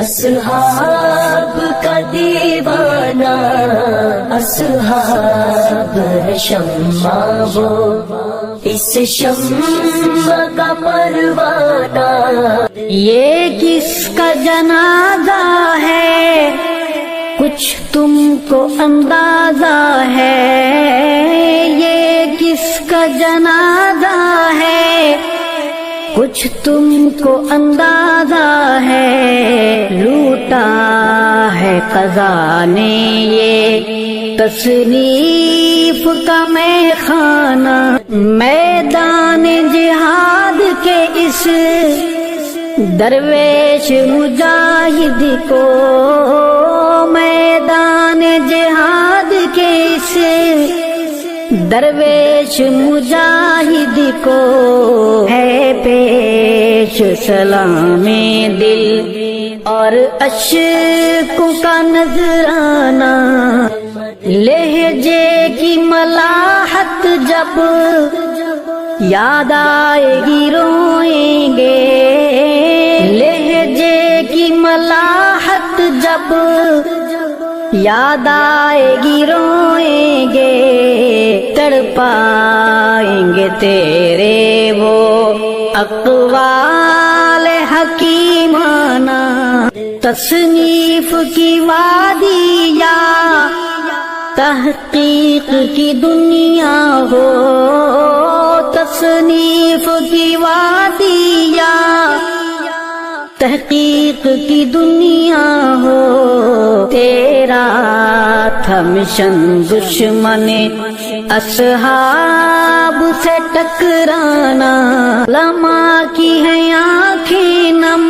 اصحاب کا دیوانہ اصحاب ہے شمع وہ اس شمع کا پروانہ. یہ کس کا جنازہ ہے کچھ تم کو اندازہ ہے، یہ کس کا جنازہ ہے کچھ تم کو اندازہ ہے. لوٹا ہے قضا نے یہ تصنیف کا میخانہ، میدان جہاد کے اس درویش مجاہد کو، میدان جہاد کے اس درویش مجاہد کو ہے پیش سلام دل اور اشکوں کا نذرانہ. لہجے کی ملاحت جب یاد آئے گی روئیں گے، لہجے کی ملاحت جب یاد آئے گی روئیں گے. تڑپائیں گے تیرے وہ اقوال حکیمانہ. تصنیف کی وادی یا تحقیق کی دنیا ہو، تصنیف کی وادی یا تحقیق کی دنیا ہو. تیرا تھا مشن دشمن اصحاب سے ٹکرانا، علماء کی ہیں آنکھیں نم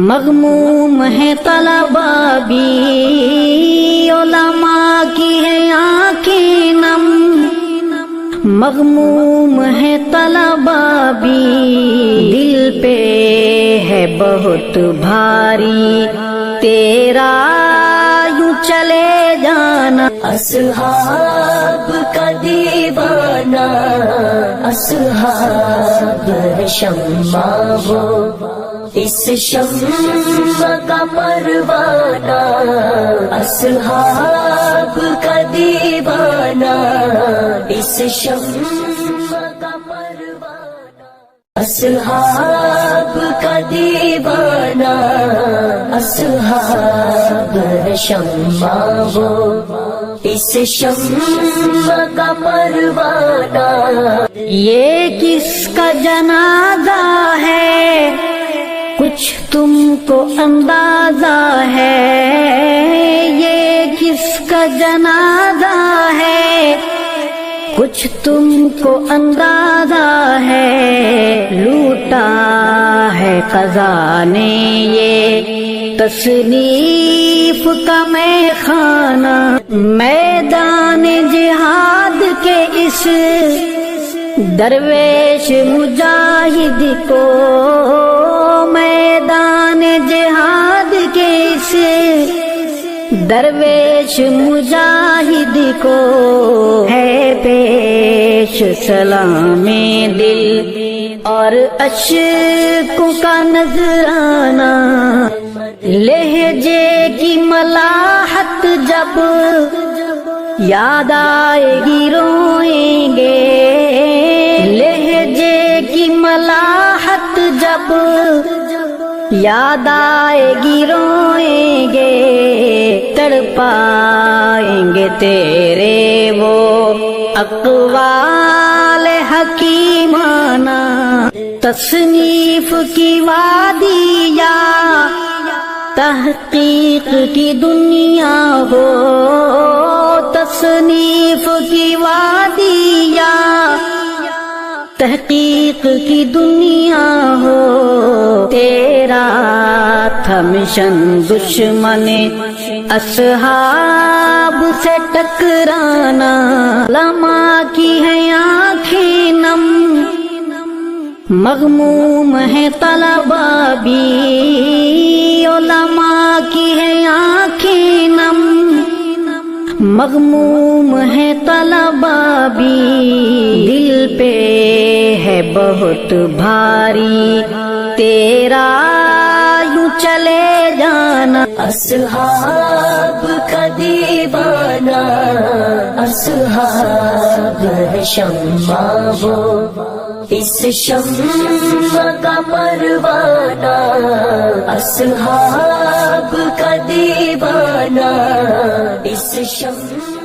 مغموم ہے طلبا بھی، علماء کی ہیں آنکھیں نم مغموم ہے طلبا بھی. دل پہ ہے بہت بھاری تیرا یوں چلے جانا. اصحاب کا دیوانہ اصحاب ہے شمع وہ اس شمع کا پروانہ. اصحاب کا دیوانہ اس شمع کا پروانہ. اصحاب کا دیوانہ اصحاب ہے شمع وہ اس شمع کا پروانہ. یہ کس کا جنازہ ہے کچھ تم کو اندازہ ہے، یہ کس کا جنازہ ہے کچھ تم کو اندازہ ہے. لوٹا ہے قضا نے یہ تصنیف کا میخانہ، میدان جہاد کے اس درویش مجاہد کو، میدان جہاد کے اس درویش مجاہد کو ہے پیش سلام دل اور اشکوں کا نذرانہ. لہجے کی ملاحت جب یاد آئے گی روئیں گے، لہجے کی ملاحت جب یاد آئے گی روئیں گے. تڑپائیں گے تیرے وہ اقوال حکیمانہ. تصنیف کی وادی یا تحقیق کی دنیا ہو، تصنیف کی وادی یا تحقیق کی دنیا ہو. تیرا تھا مشن دشمن اصحاب سے ٹکرانا، علماء کی ہیں آنکھیں نم مغموم ہے طلبا بھی، علماء کی ہیں آنکھیں نم مغموم ہے طلبا بھی. دل پہ ہے بہت بھاری تیرا یوں چل اصحاب کا دیوانہ اصحاب ہے شمع وہ اس شمع کا پروانہ اصحاب کا دیوانہ اس شمع